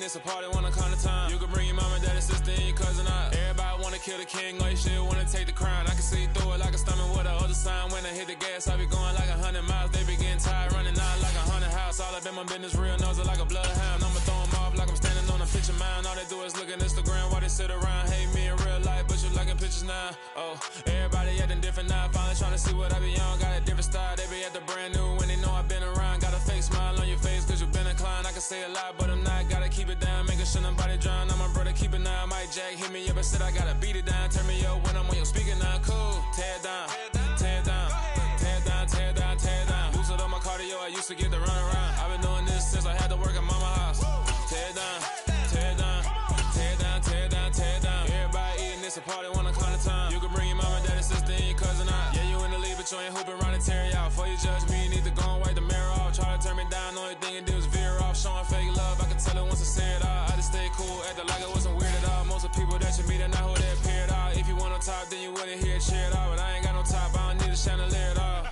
it's a party when I come to time. You can bring your mama, daddy, sister, and your cousin out. Everybody wanna kill the king, like shit, wanna take the crown. I can see through it like a stomach with a other sign. When I hit the gas, I be going like 100 miles. They be getting tired, running out like a haunted house. All up in my business, real nose like a bloodhound. I'ma throw them off like I'm standing on a picture mound. All they do is look at Instagram while they sit around. Hate me in real life, but you liking pictures now. Oh, everybody acting different now. Finally trying to see what I be on. Got a different style, they be at the brand new when they know I've been around. Got a fake smile on your face cause you been inclined. I can say a lot, but I'm not. Gotta keep it down, making sure nobody drown. I'm my brother, keep it now. Mike Jack hit me up and said I gotta beat it down. Turn me up when I'm on your speaker now. Cool, tear it down, tear it down, tear it down, tear it down, tear it down. Boosted up my cardio, I used to get to run around. I've been doing this since I had to work at mama house. Tear it down, tear it down, tear it down, tear it down, tear it down. Everybody eating, it's a party when I come to time. You can bring your mama, daddy, sister, and your cousin out. Yeah, you in the league, but you ain't hooping around and tear it out. Before you judge me, you need to go and wipe the mirror off. Try to turn me down, the only thing you do is veer off. Showing fake love, I can tell it once I say it all. I just stay cool, acting like it wasn't weird at all. Most of the people that you meet are not who they appear at all. If you want on top, then you wouldn't hear it cheer at all. But I ain't got no top, I don't need a chandelier at all.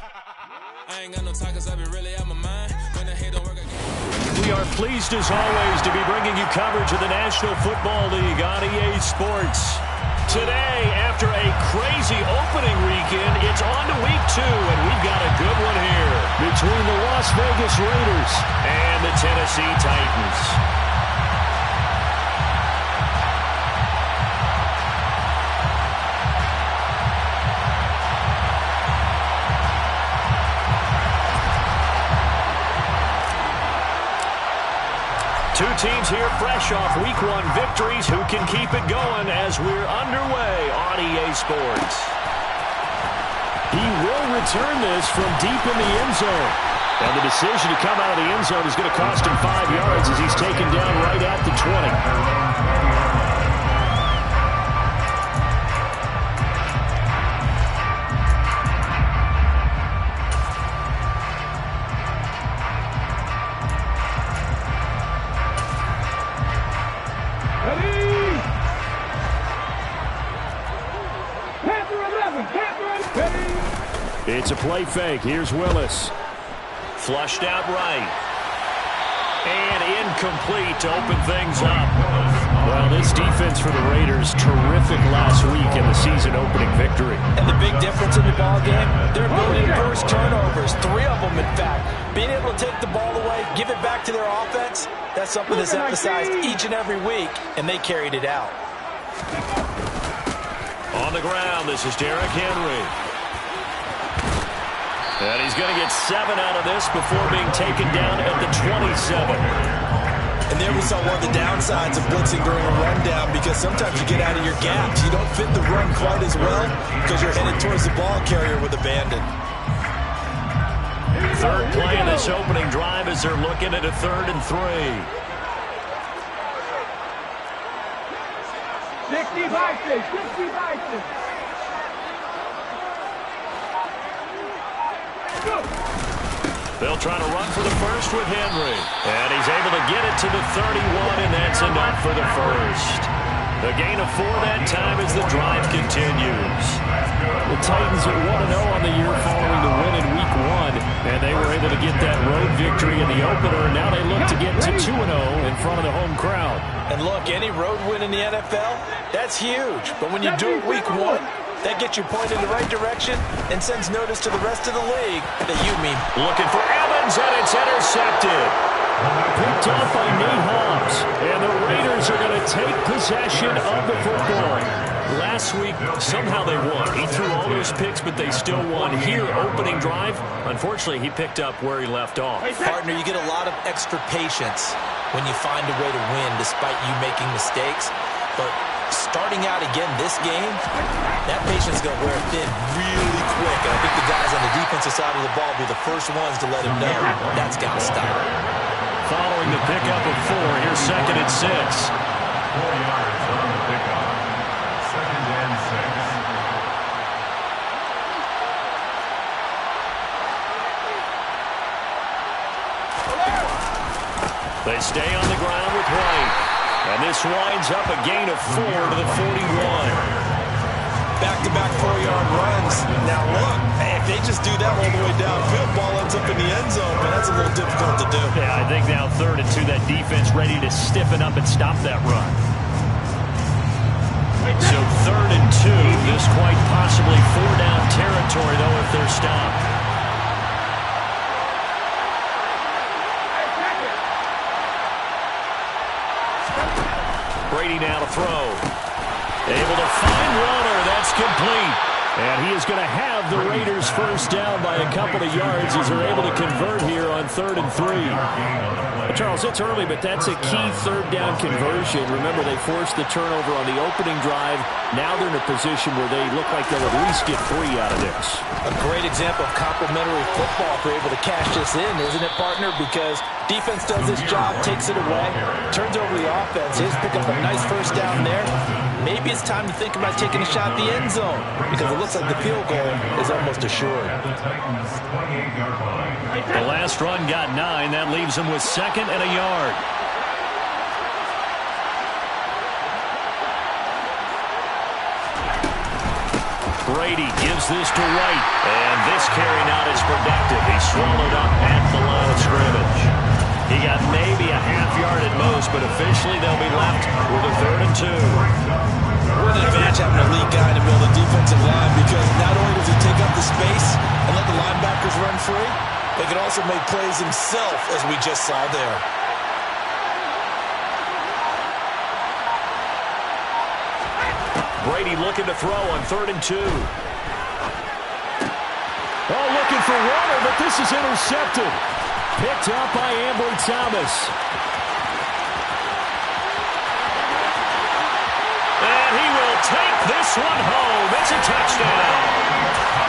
I ain't got no top cause I be really out my mind. When the hate don't work again. We are pleased as always to be bringing you coverage of the National Football League on EA Sports. Today, after a crazy opening weekend, it's on to week 2, and we've got a good one here between the Las Vegas Raiders and the Tennessee Titans. Two teams here fresh off Week 1 victories. Who can keep it going as we're underway on EA Sports? He will return this from deep in the end zone. And the decision to come out of the end zone is going to cost him 5 yards as he's taken down right at the 20. It's a play fake. Here's Willis. Flushed out right. And incomplete to open things up. Well, this defense for the Raiders, terrific last week in the season opening victory. And the big difference in the ball game, their ability to force turnovers, 3 of them in fact. Being able to take the ball away, give it back to their offense, that's something that's emphasized each and every week, and they carried it out. On the ground, this is Derrick Henry. And he's going to get 7 out of this before being taken down at the 27. And there we saw one of the downsides of blitzing during a rundown, because sometimes you get out of your gaps. You don't fit the run quite as well because you're headed towards the ball carrier with abandon. Third play in this opening drive as they're looking at a 3rd and 3. 60-60. They'll try to run for the first with Henry. And he's able to get it to the 31, and that's enough for the first. A gain of 4 that time as the drive continues. The Titans are 1-0 on the year following the win in Week 1, and they were able to get that road victory in the opener. Now they look to get to 2-0 in front of the home crowd. And look, any road win in the NFL, that's huge. But when you do it Week 1, that gets you pointed in the right direction and sends notice to the rest of the league that you mean. Looking for Evans, and it's intercepted. Picked off by Nate Hobbs. And the Raiders are going to take possession of the football. Last week, somehow they won. He threw all those picks, but they still won. Here, opening drive, unfortunately, he picked up where he left off. Partner, you get a lot of extra patience when you find a way to win despite you making mistakes. But starting out again this game, that patience is going to wear thin really quick. And I think the guys on the defensive side of the ball will be the first ones to let him know that's got to stop. Following the pickup of 4, here's 2nd and 6. 4 yards on the pickup. 2nd and 6. They stay on the ground with White. And this winds up a gain of 4 to the 41. back-to-back 4-yard runs. Now look, if they just do that all the way downfield, ball ends up in the end zone, but that's a little difficult to do. Yeah, I think now 3rd and 2, that defense ready to stiffen up and stop that run. So 3rd and 2, this quite possibly 4-down territory, though, if they're stopped. Brady now to throw. Able to find Warner. That's complete. And he is going to have the Raiders first down by a couple of yards as they're able to convert here on 3rd and 3. Charles, it's early, but that's a key 3rd down conversion. Remember, they forced the turnover on the opening drive. Now they're in a position where they look like they'll at least get 3 out of this. A great example of complementary football if they're able to cash this in, isn't it, partner? Because defense does this job, takes it away, turns over the offense. He's pick up a nice first down there. Maybe it's time to think about taking a shot at the end zone because it looks like the field goal is almost assured. The last run got 9. That leaves them with 2nd and a yard. Brady gives this to White. And this carry not as productive. He's swallowed up at the line of scrimmage. He got maybe a half yard at most, but officially they'll be left with a 3rd and 2. What an advantage having a lead guy in the middle of the defensive line because not only does he take up the space and let the linebackers run free, he can also make plays himself, as we just saw there. Brady looking to throw on 3rd and 2. Oh, looking for Warner, but this is intercepted. Picked up by Ambry Thomas. And he will take this one home. It's a touchdown.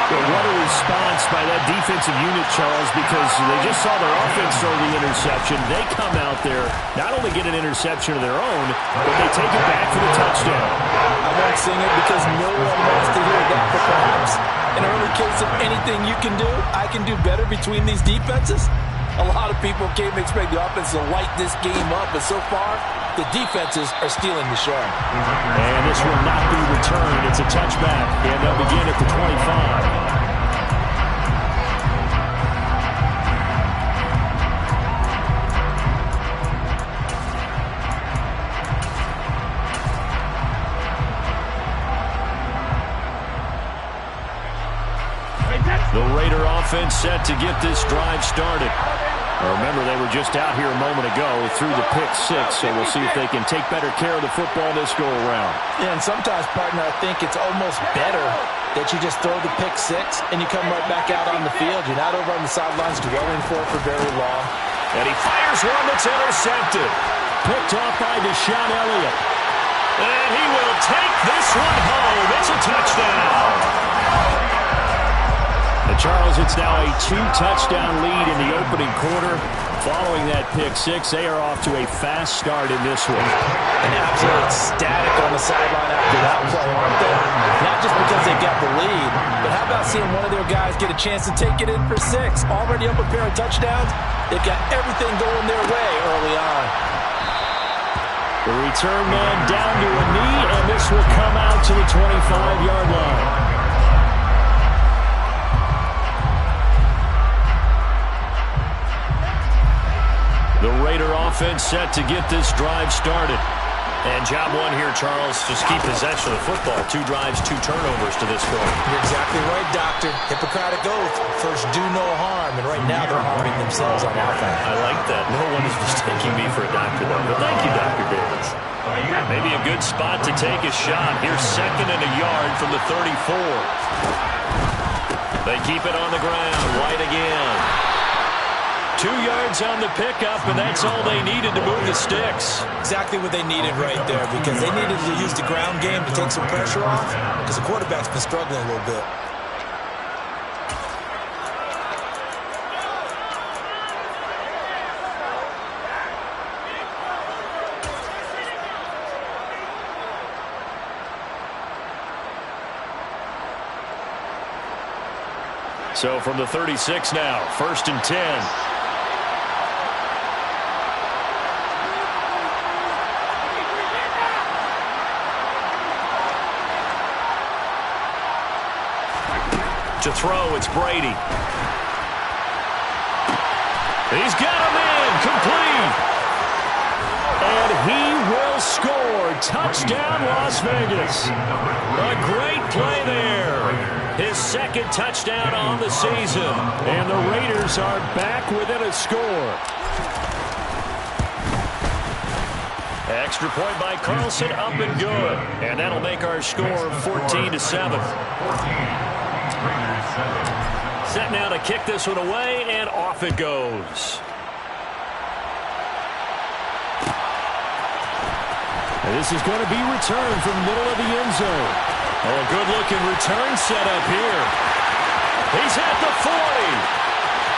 Well, what a response by that defensive unit, Charles, because they just saw their offense throw the interception. They come out there, not only get an interception of their own, but they take it back for the touchdown. I won't sing it because no one wants to hear that, but perhaps in an early case of anything you can do, I can do better between these defenses. A lot of people came to expect the offense to light this game up, but so far, the defenses are stealing the show. And this will not be returned. It's a touchback, and they'll begin at the 25. The Raider offense set to get this drive started. Remember, they were just out here a moment ago through the pick 6, so we'll see if they can take better care of the football this go-around. Yeah, and sometimes, partner, I think it's almost better that you just throw the pick 6 and you come right back out on the field. You're not over on the sidelines dwelling for very long. And he fires one that's intercepted. Picked off by Deshaun Elliott. And he will take this one home. It's a touchdown. Charles, it's now a 2-touchdown lead in the opening quarter. Following that pick 6, they are off to a fast start in this one. An absolute static on the sideline after that play, aren't they? Not just because they got the lead, but how about seeing one of their guys get a chance to take it in for 6? Already up a pair of touchdowns. They've got everything going their way early on. The return man down to a knee, and this will come out to the 25-yard line. The Raider offense set to get this drive started. And job one here, Charles, just keep possession of the football. 2 drives, 2 turnovers to this point. You're exactly right, Doctor. Hippocratic oath. First, do no harm. And right now, they're harming themselves on offense. I like that. No one is mistaking me for a doctor, though. But thank you, Dr. Davis. Maybe a good spot to take a shot. Here's 2nd and a yard from the 34. They keep it on the ground. White again. 2 yards on the pickup, and that's all they needed to move the sticks. Exactly what they needed right there, because they needed to use the ground game to take some pressure off, because the quarterback's been struggling a little bit. So from the 36 now, 1st and 10. To throw, it's Brady. He's got him in, complete. And he will score. Touchdown, Las Vegas. A great play there. His second touchdown on the season. And the Raiders are back within a score. Extra point by Carlson, up and good. And that'll make our score 14-7. Set now to kick this one away, and off it goes. And this is going to be returned from the middle of the end zone. Oh, a good-looking return set up here. He's at the 40.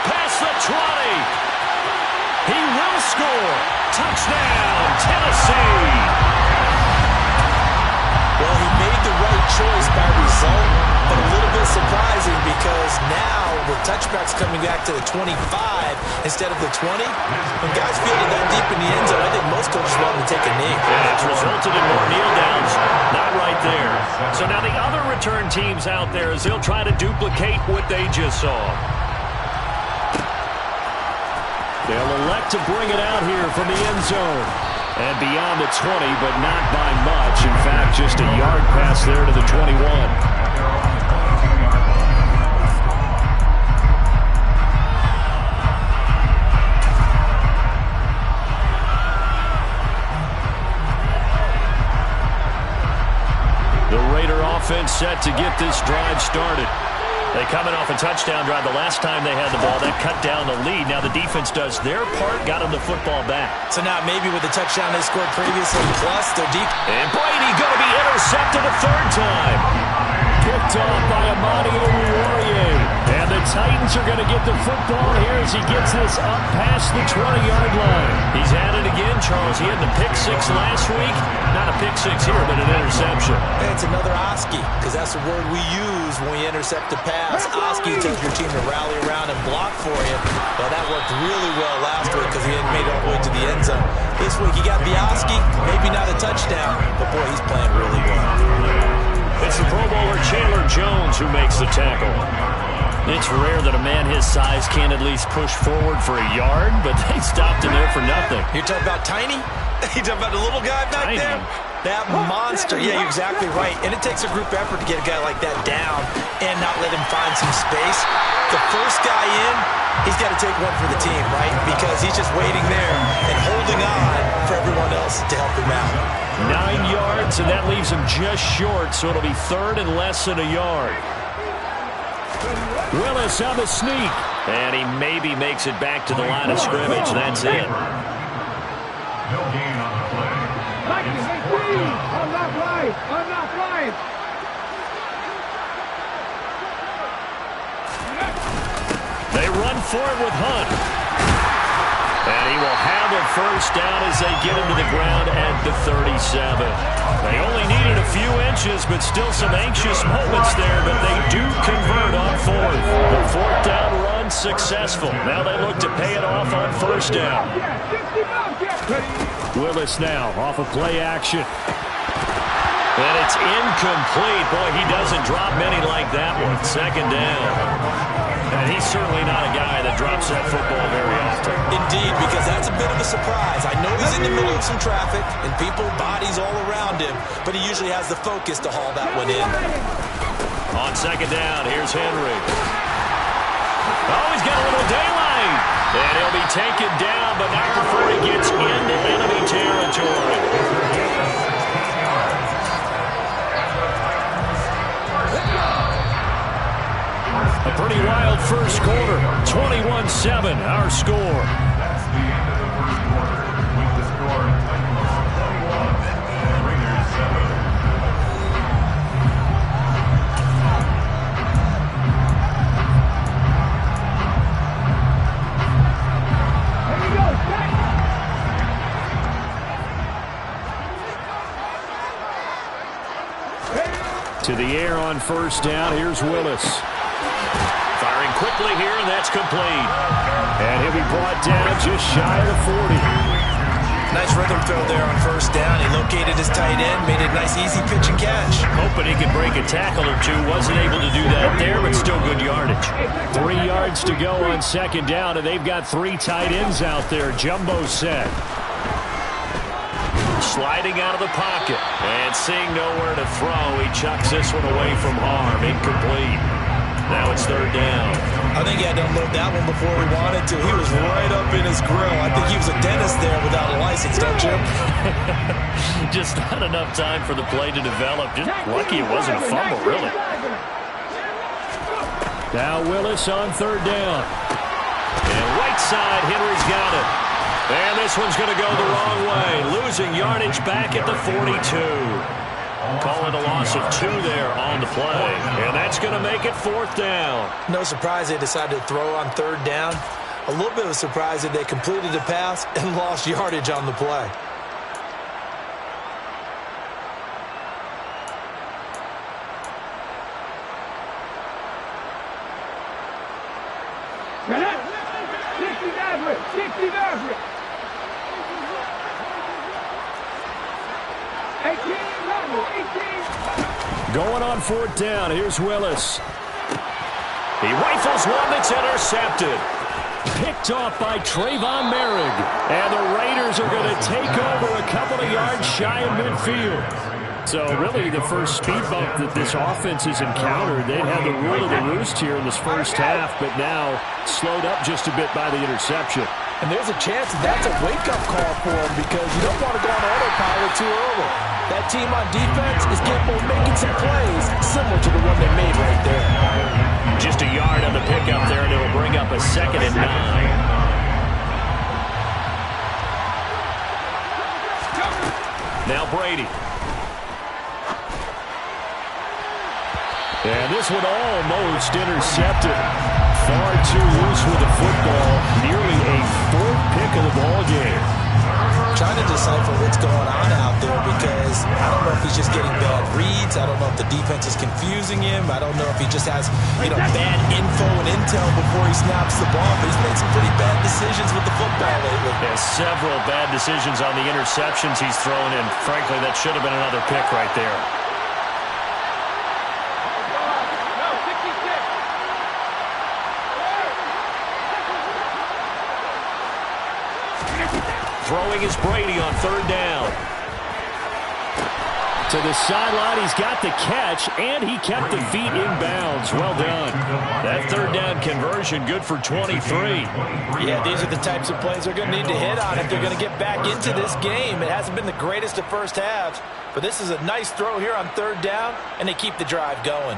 Past the 20. He will score. Touchdown, Tennessee. Well, he made the right choice by result, but a little bit surprising because now with touchbacks coming back to the 25 instead of the 20, when guys fielded that deep in the end zone, I think most coaches want them to take a knee. And it's resulted in more kneel downs. Not right there. So now the other return teams out there as they'll try to duplicate what they just saw. They'll elect to bring it out here from the end zone. And beyond the 20, but not by much. In fact, just a yard pass there to the 21. The Raider offense set to get this drive started. They coming off a touchdown drive the last time they had the ball. That cut down the lead. Now the defense does their part, got them the football back. So now maybe with the touchdown they scored previously, plus they're deep. And Brady going to be intercepted a third time. Picked off by Amani Oruwariye. And the Titans are going to get the football here as he gets this up past the 20-yard line. He's at it again, Charles. He had the pick six last week. Not a pick six here, but an interception. And it's another Oski, because that's the word we use when we intercept a pass. Oski tells your team to rally around and block for you. Well, that worked really well last week because he hadn't made it all the way to the end zone. This week he got the Oski, maybe not a touchdown, but boy, he's playing really well. It's the Pro Bowler Chandler Jones who makes the tackle. It's rare that a man his size can't at least push forward for a yard, but they stopped him there for nothing. You're talking about tiny? You're talking about the little guy back Tiny. there? That monster. Yeah, you're exactly right. And it takes a group effort to get a guy like that down and not let him find some space. The first guy in, he's got to take one for the team, right? Because he's just waiting there and holding on for everyone else to help him out. 9 yards, and that leaves him just short, so it'll be third and less than a yard. Willis on the sneak. And he maybe makes it back to the line of scrimmage. That's it. No gain on the play. I'm not right. They run for it with Hunt. And he will have a first down as they get him to the ground at the 37. They only needed a few inches, but still some anxious moments there, but they do convert on fourth. The fourth down run successful. Now they look to pay it off on first down. Willis now off of play action. And it's incomplete. Boy, he doesn't drop many like that one. Second down. And he's certainly not a guy that drops that football very often. Indeed, because that's a bit of a surprise. I know he's in the middle of some traffic and people, bodies all around him, but he usually has the focus to haul that one in. On second down, here's Henry. Oh, he's got a little daylight. And he'll be taken down, but not before he gets into enemy territory. A pretty wild first quarter. 21-7, our score. That's the end of the first quarter. With the score, Titans 21, Raiders 7. To the air on first down, here's Willis. Firing quickly here, and that's complete. And he'll be brought down just shy of the 40. Nice rhythm throw there on first down. He located his tight end, made a nice easy pitch and catch. Hoping he could break a tackle or two. Wasn't able to do that there, but still good yardage. 3 yards to go on second down, and they've got 3 tight ends out there. Jumbo set. Sliding out of the pocket and seeing nowhere to throw. He chucks this one away from harm. Incomplete. Now it's third down. I think he had to unload that one before he wanted to. He was right up in his grill. I think he was a dentist there without a license, don't you? Just not enough time for the play to develop. Just lucky it wasn't a fumble, really. Now Willis on third down. And right side, Henry's got it. And this one's going to go the wrong way. Losing yardage back at the 42. Call it a loss of 2 there on the play. And that's going to make it fourth down. No surprise they decided to throw on third down. A little bit of a surprise that they completed the pass and lost yardage on the play. Going on fourth down, here's Willis. He rifles one that's intercepted. Picked off by Trayvon Merrick. And the Raiders are going to take over a couple of yards shy of midfield. So really the first speed bump that this offense has encountered, they'd had the rule of the roost here in this first half, but now slowed up just a bit by the interception. And there's a chance that that's a wake-up call for them because you don't want to go on autopilot too early. That team on defense is capable of making some plays similar to the one they made right there. Just a yard on the pickup there, and it'll bring up a 2nd and 9. Now Brady. And this one almost intercepted. Far too loose with the football. Nearly a 4th pick of the ball game. Trying to decipher what's going on out there because I don't know if he's just getting bad reads. I don't know if the defense is confusing him. I don't know if he just has, bad info and intel before he snaps the ball. But he's made some pretty bad decisions with the football lately. Yeah, several bad decisions on the interceptions he's thrown in. Frankly, that should have been another pick right there. Throwing is Brady on third down. To the sideline, he's got the catch, and he kept the feet in bounds. Well done. That third down conversion, good for 23. Yeah, these are the types of plays they're going to need to hit on if they're going to get back into this game. It hasn't been the greatest of first halves, but this is a nice throw here on third down, and they keep the drive going.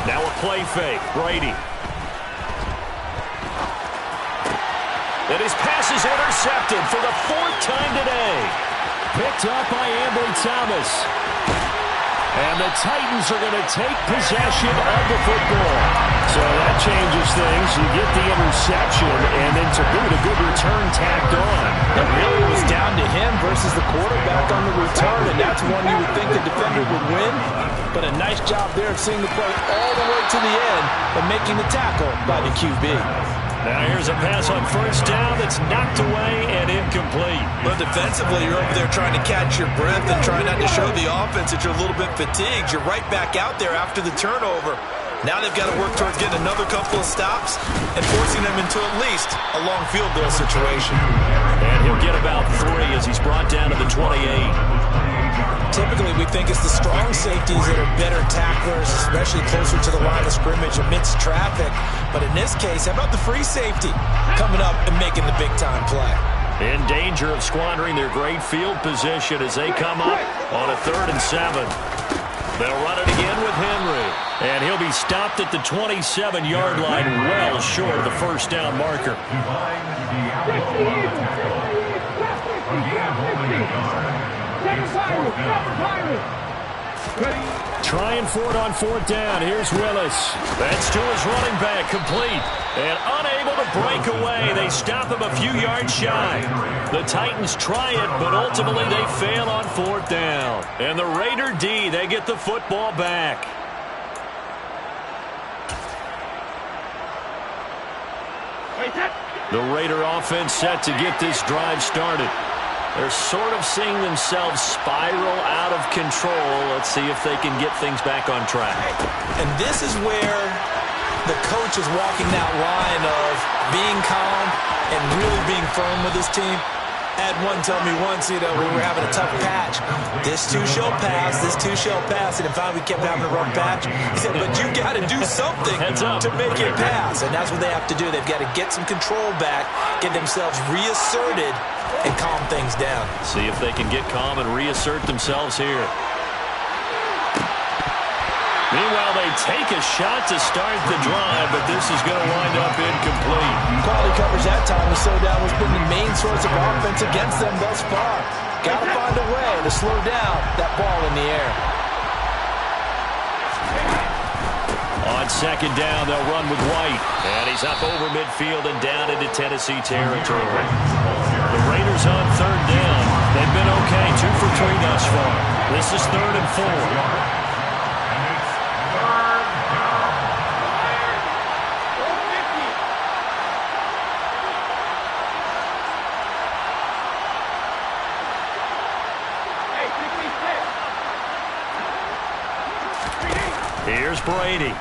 Now a play fake. Brady. And his pass is intercepted for the 4th time today. Picked up by Ambry Thomas. And the Titans are going to take possession of the football. So that changes things. You get the interception, and then to boot, a good return tacked on. It really was down to him versus the quarterback on the return, and that's one you would think the defender would win. But a nice job there of seeing the play all the way to the end and making the tackle by the QB. Now here's a pass on first down that's knocked away and incomplete. But defensively, you're over there trying to catch your breath and trying not to show the offense that you're a little bit fatigued. You're right back out there after the turnover. Now they've got to work towards getting another couple of stops and forcing them into at least a long field goal situation. And he'll get about 3 as he's brought down to the 28. Typically, we think it's the strong safeties that are better tacklers, especially closer to the line of scrimmage amidst traffic. But in this case, how about the free safety coming up and making the big-time play? In danger of squandering their great field position as they come up on a 3rd and 7. They'll run it again with Henry. And he'll be stopped at the 27-yard line, well short of the first down marker. Trying for it on fourth down. Here's Willis. That's to his running back, complete. And unable to break away. They stop him a few yards shy. The Titans try it, but ultimately they fail on fourth down. And the Raider D, they get the football back. The Raider offense set to get this drive started. They're sort of seeing themselves spiral out of control. Let's see if they can get things back on track. And this is where the coach is walking that line of being calm and really being firm with his team. I had one tell me once, we were having a tough patch. This too shall pass, this too shall pass. And finally we kept having a rough patch. He said, but you got to do something to make it pass. And that's what they have to do. They've got to get some control back, get themselves reasserted, and calm things down. See if they can get calm and reassert themselves here. Meanwhile, they take a shot to start the drive, but this is going to wind up incomplete. Quality coverage that time. The slowdown has been the main source of offense against them thus far. Got to find a way to slow down that ball in the air. On second down, they'll run with White. And he's up over midfield and down into Tennessee territory. The Raiders on third down. They've been okay, 2 for 3 thus far. This is 3rd and 4. Here's Brady.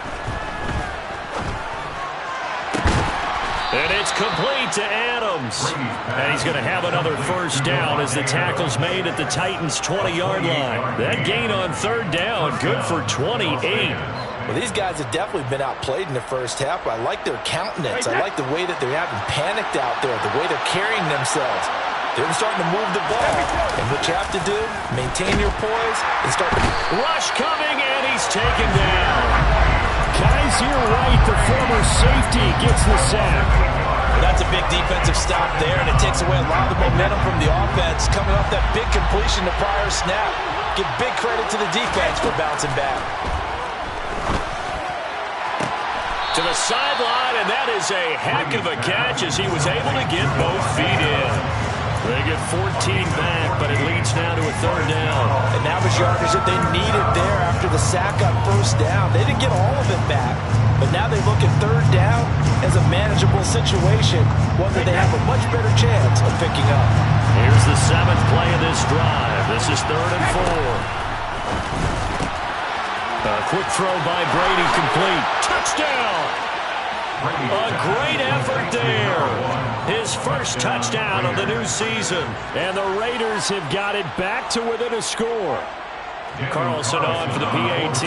And it's complete to Adams. And he's going to have another first down as the tackle's made at the Titans' 20-yard line. That gain on third down, good for 28. Well, these guys have definitely been outplayed in the first half, but I like their countenance. I like the way that they're having panicked out there, the way they're carrying themselves. They're starting to move the ball. And what you have to do, maintain your poise and start. Rush coming, and he's taken down. Kaiser White, the former safety, gets the sack. That's a big defensive stop there, and it takes away a lot of the momentum from the offense coming off that big completion the prior snap. Give big credit to the defense for bouncing back. To the sideline, and that is a heck of a catch as he was able to get both feet in. They get 14 back, but it leads now to a third down. And that was yardage that they needed there after the sack on first down. They didn't get all of it back, but now they look at third down as a manageable situation, one that they have a much better chance of picking up. Here's the 7th play of this drive. This is 3rd and 4. A quick throw by Brady, complete. Touchdown! A great effort there. His first touchdown of the new season. And the Raiders have got it back to within a score. Carlson on for the PAT.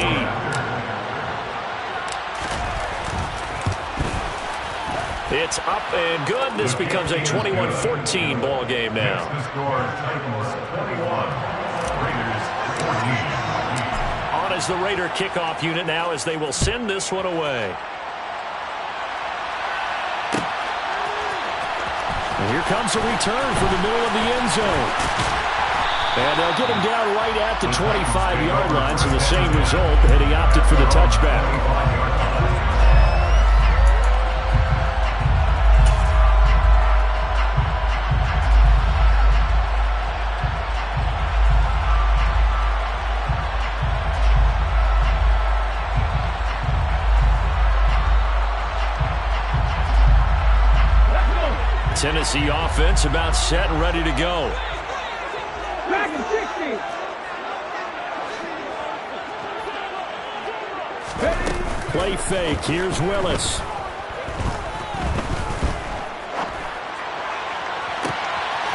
It's up and good. This becomes a 21-14 ball game now. On as the Raider kickoff unit now as they will send this one away. And here comes a return from the middle of the end zone. And they'll get him down right at the 25-yard line, so the same result, and he opted for the touchback. Tennessee offense about set and ready to go. Back in 60. Play fake. Here's Willis.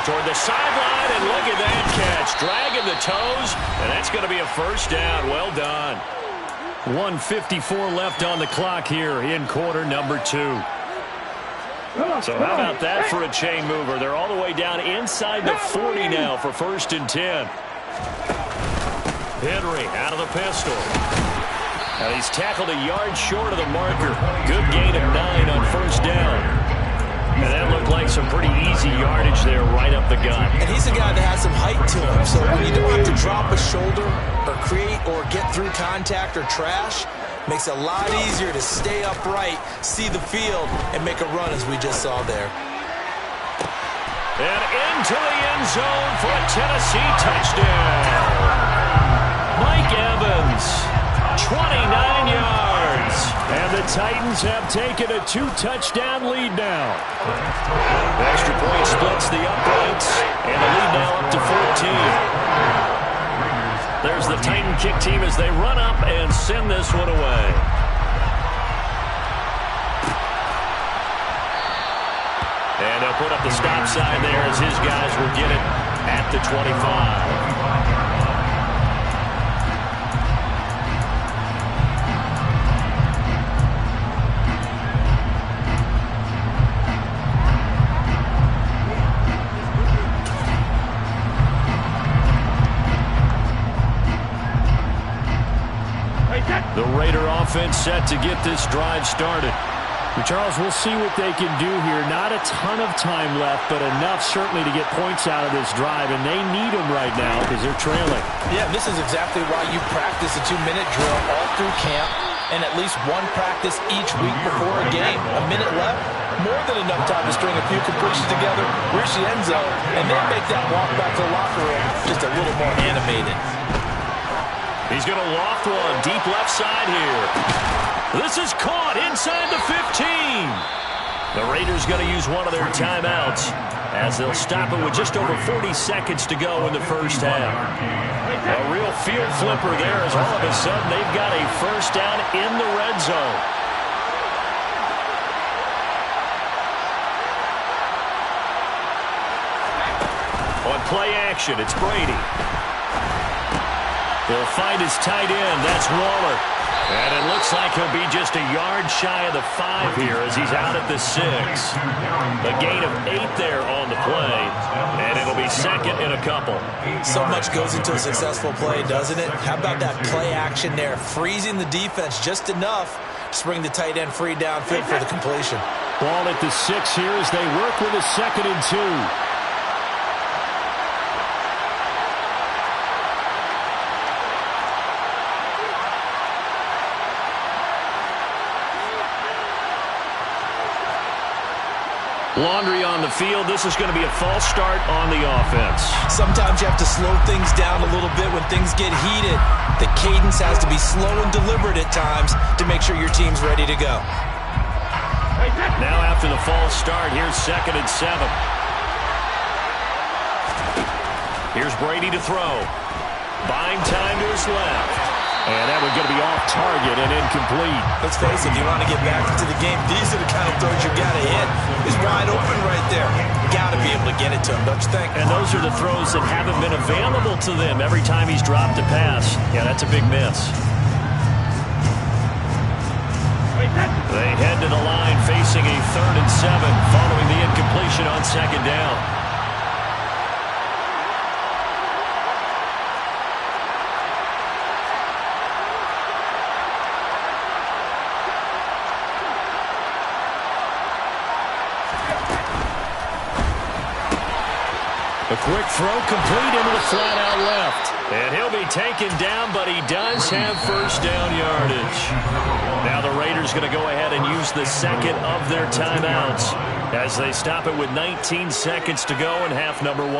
Toward the sideline, and look at that catch. Dragging the toes, and that's going to be a first down. Well done. 1:54 left on the clock here in quarter number 2. So how about that for a chain mover? They're all the way down inside the 40 now for 1st and 10. Henry out of the pistol. And he's tackled a yard short of the marker. Good gain of 9 on first down. And that looked like some pretty easy yardage there right up the gut. And he's a guy that has some height to him. So when you don't have to drop a shoulder or create or get through contact or trash, makes it a lot easier to stay upright, see the field, and make a run as we just saw there. And into the end zone for a Tennessee touchdown. Mike Evans, 29 yards. And the Titans have taken a 2-touchdown lead now. Extra point splits the uprights, and the lead now up to 14. There's the Titan kick team as they run up and send this one away. And they'll put up the stop sign there as his guys will get it at the 25. The Raider offense set to get this drive started. Charles, we'll see what they can do here. Not a ton of time left, but enough certainly to get points out of this drive, and they need them right now because they're trailing. Yeah, this is exactly why you practice a 2-minute drill all through camp and at least one practice each week before a game. A minute left, more than enough time to string a few completions together, reach the end zone, and then make that walk back to the locker room just a little more animated. He's going to loft one deep left side here. This is caught inside the 15. The Raiders going to use one of their timeouts as they'll stop it with just over 40 seconds to go in the first half. A real field flipper there as all of a sudden they've got a first down in the red zone. On play action, it's Brady. He'll find his tight end. That's Waller. And it looks like he'll be just a yard shy of the 5 here as he's out at the 6. A gain of 8 there on the play. And it'll be second in a couple. So much goes into a successful play, doesn't it? How about that play action there? Freezing the defense just enough to bring the tight end free downfield for the completion. Ball at the 6 here as they work with a 2nd and 2. Laundry on the field. This is going to be a false start on the offense. Sometimes you have to slow things down a little bit when things get heated. The cadence has to be slow and deliberate at times to make sure your team's ready to go. Now after the false start, here's 2nd and 7. Here's Brady to throw. Buying time to his left. And that one's going to be off target and incomplete. Let's face it, if you want to get back into the game, these are the kind of throws you got to hit. He's wide open right there. Got to be able to get it to him, don't you think? And those are the throws that haven't been available to them every time he's dropped a pass. Yeah, that's a big miss. They head to the line facing a 3rd and 7 following the incompletion on 2nd down. A quick throw complete into the flat out left. And he'll be taken down, but he does have first down yardage. Now the Raiders going to go ahead and use the 2nd of their timeouts as they stop it with 19 seconds to go in half number 1.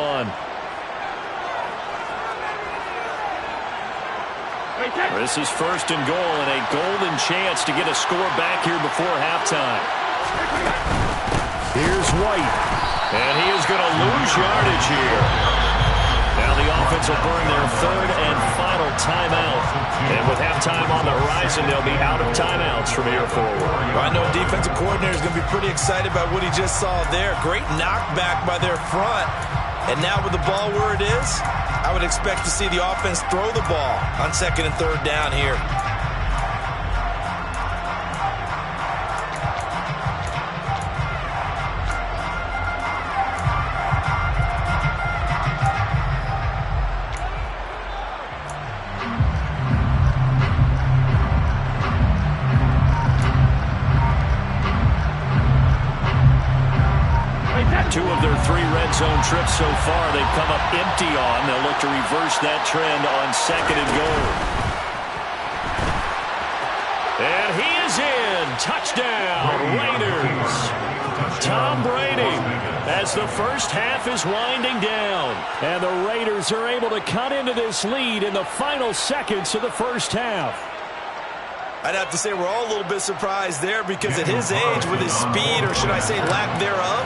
This is 1st and goal and a golden chance to get a score back here before halftime. Here's White. And he is going to lose yardage here. Now the offense will burn their 3rd and final timeout. And with halftime on the horizon, they'll be out of timeouts from here forward. Well, I know defensive coordinator is going to be pretty excited about what he just saw there. Great knockback by their front. And now with the ball where it is, I would expect to see the offense throw the ball on 2nd and 3rd down here. Zone trips so far they've come up empty on. They'll look to reverse that trend on 2nd and goal. And he is in. Touchdown, Raiders. Tom Brady as the first half is winding down. And the Raiders are able to cut into this lead in the final seconds of the first half. I'd have to say we're all a little bit surprised there because at his age, with his speed, or should I say lack thereof,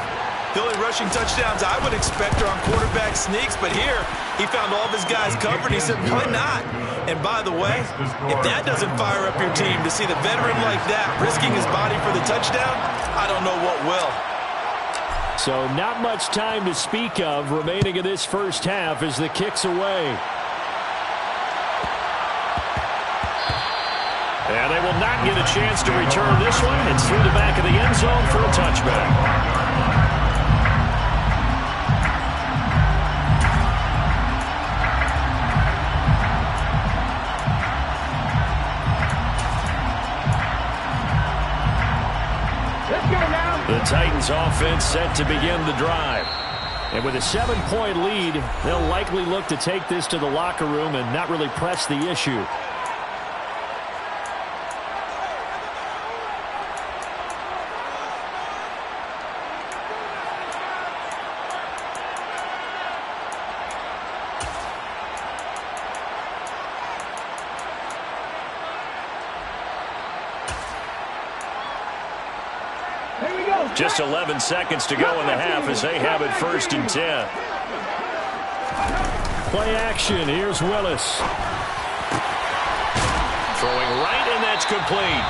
the only rushing touchdowns I would expect are on quarterback sneaks. But here, he found all of his guys covered. He said, why not? And by the way, if that doesn't fire up your team to see the veteran like that risking his body for the touchdown, I don't know what will. So not much time to speak of remaining in this first half as the kick's away. And they will not get a chance to return this one. It's through the back of the end zone for a touchback. The Titans offense set to begin the drive. And with a 7-point lead, they'll likely look to take this to the locker room and not really press the issue. Just 11 seconds to go in the half as they have it 1st and 10. Play action. Here's Willis. Throwing right, and that's complete.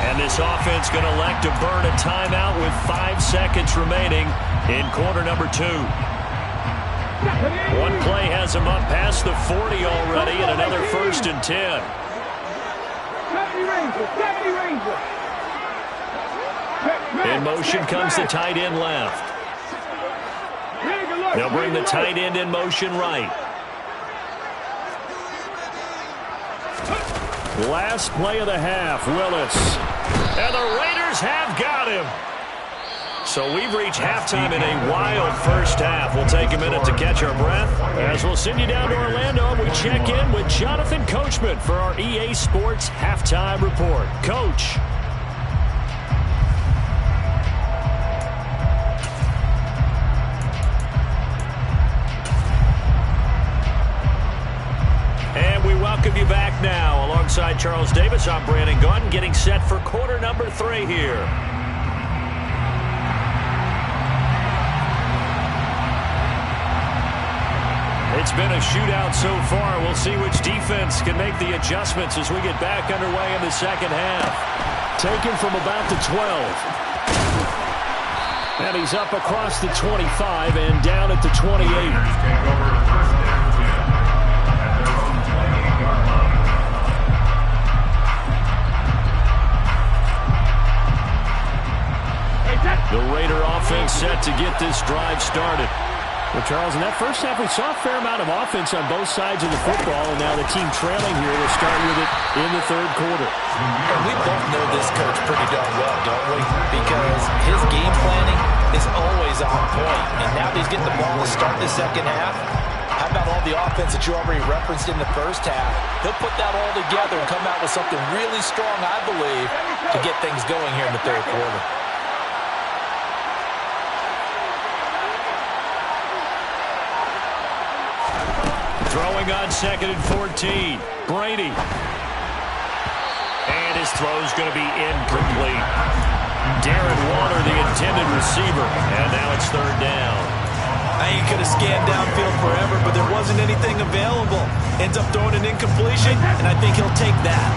And this offense going to elect to burn a timeout with 5 seconds remaining in quarter number 2. One play has them up past the 40 already, and another 1st and 10. 70 Rangers. In motion comes the tight end left. They'll bring the tight end in motion right. Last play of the half, Willis. And the Raiders have got him. So we've reached halftime in a wild first half. We'll take a minute to catch our breath as we'll send you down to Orlando and we check in with Jonathan Coachman for our EA Sports Halftime Report. Coach. Welcome you back now. Alongside Charles Davis, I'm Brandon Gaudin, getting set for quarter number 3 here. It's been a shootout so far. We'll see which defense can make the adjustments as we get back underway in the second half. Taken from about the 12. And he's up across the 25 and down at the 28. The Raider offense set to get this drive started. Well, Charles, in that first half, we saw a fair amount of offense on both sides of the football, and now the team trailing here will start with it in the third quarter. And we both know this coach pretty darn well, don't we? Because his game planning is always on point. And now that he's getting the ball to start the second half, how about all the offense that you already referenced in the first half? He'll put that all together and come out with something really strong, I believe, to get things going here in the third quarter. Throwing on 2nd and 14. Brady. And his throw's going to be incomplete. Darren Waller, the intended receiver. And now it's 3rd down. He could have scanned downfield forever, but there wasn't anything available. Ends up throwing an incompletion, and I think he'll take that.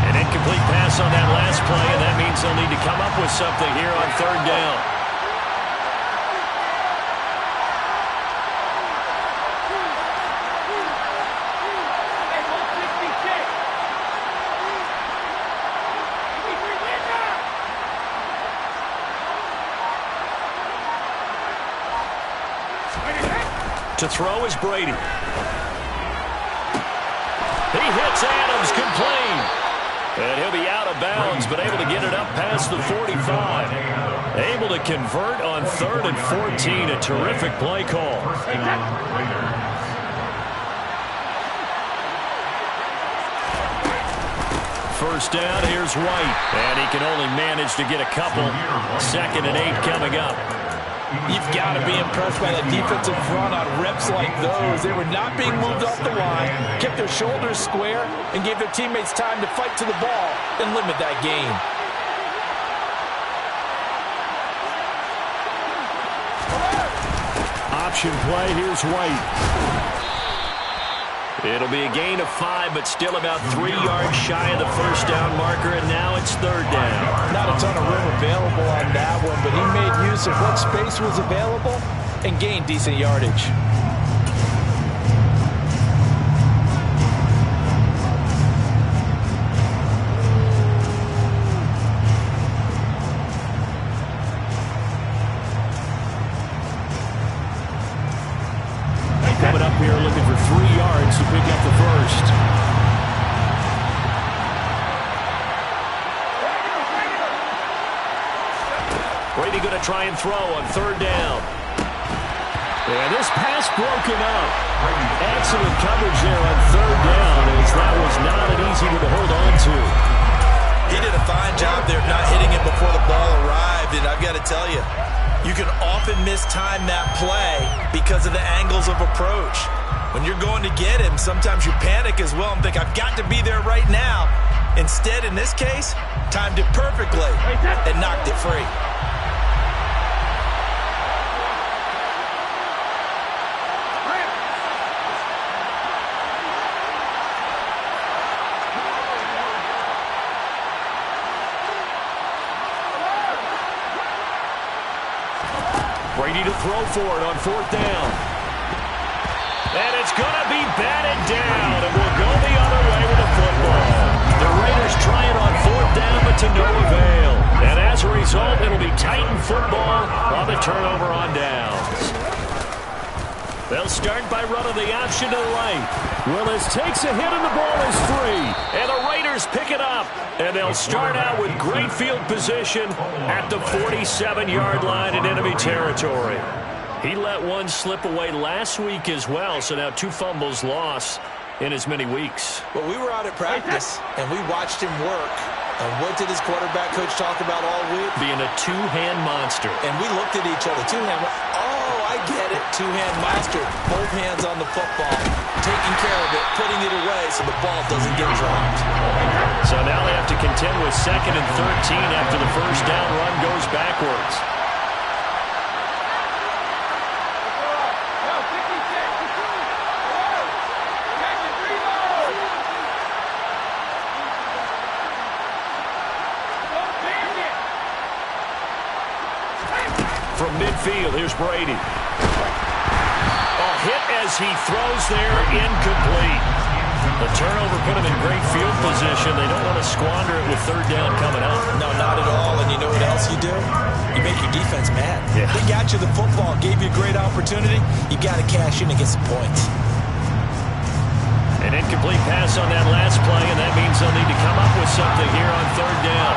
An incomplete pass on that last play, and that means they'll need to come up with something here on 3rd down. To throw is Brady. He hits Adams, complete. And he'll be out of bounds, but able to get it up past the 45. Able to convert on 3rd and 14. A terrific play call. First down, here's White. And he can only manage to get a couple. 2nd and 8 coming up. You've got to be impressed by the defensive front on reps like those. They were not being moved off the line, kept their shoulders square, and gave their teammates time to fight to the ball. and limit that gain. Option play, here's White. It'll be a gain of 5, but still about 3 yards shy of the first down marker, and now it's third down. Not a ton of room available on that one, but he made use of what space was available and gained decent yardage. Coming up here looking for 3 yards to pick up the first. Brady going to try and throw on third down. And this pass broken up. Excellent coverage there on third down, as that was not an easy one to hold on to. He did a fine job there of not hitting it before the ball arrived, and I've got to tell you, you can often mistime that play because of the angles of approach. When you're going to get him, sometimes you panic as well and think, I've got to be there right now. Instead, in this case, timed it perfectly and knocked it free. Brady to throw for it on fourth down. And it's going to be batted down, and we'll go the other way with the football. The Raiders try it on fourth down, but to no avail. And as a result, it'll be Titan football on the turnover on downs. They'll start by running the option to the right. Willis takes a hit, and the ball is free. And the Raiders pick it up. And they'll start out with great field position at the 47-yard line in enemy territory. He let one slip away last week as well, so now 2 fumbles lost in as many weeks. Well, we were out at practice, and we watched him work. And what did his quarterback coach talk about all week? Being a two-hand monster. And we looked at each other. Two-hand. Oh, I get it. Two-hand monster. Both hands on the football. Taking care of it. Putting it away so the ball doesn't get dropped. So now they have to contend with 2nd and 13 after the first down run goes backwards. From midfield, here's Brady. A hit as he throws there, incomplete. The turnover put him in great field position. They don't want to squander it with third down coming up. No, not at all. And you know what else you do? You make your defense mad. Yeah. They got you the football, gave you a great opportunity. You got to cash in and get some points. An incomplete pass on that last play, and that means they'll need to come up with something here on third down.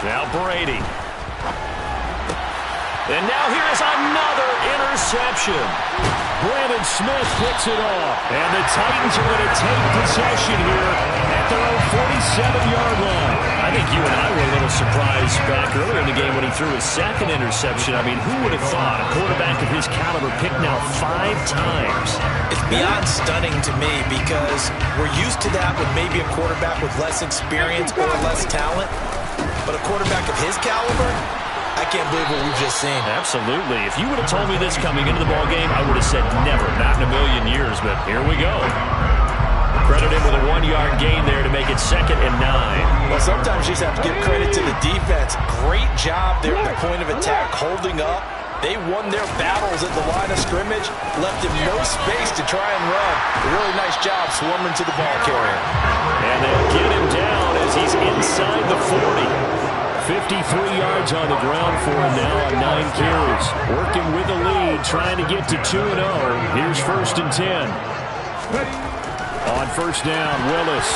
Now Brady. And now here's another interception. Brandon Smith picks it off. And the Titans are going to take possession here at their own 47-yard line. I think you and I were a little surprised back earlier in the game when he threw his 2nd interception. I mean, who would have thought a quarterback of his caliber picked now 5 times? It's beyond stunning to me because we're used to that with maybe a quarterback with less experience or less talent. But a quarterback of his caliber, I can't believe what we've just seen. Absolutely. If you would have told me this coming into the ballgame, I would have said never, not in a million years, but here we go. Credit him with a 1-yard gain there to make it 2nd and 9. Well, sometimes you just have to give credit to the defense. Great job there at the point of attack, holding up. They won their battles at the line of scrimmage, left him no space to try and run. A really nice job swarming to the ball carrier. And they'll get him down as he's inside the 40. 53 yards on the ground for him now on 9 carries. Working with the lead, trying to get to 2-0. Here's 1st and 10. On first down, Willis.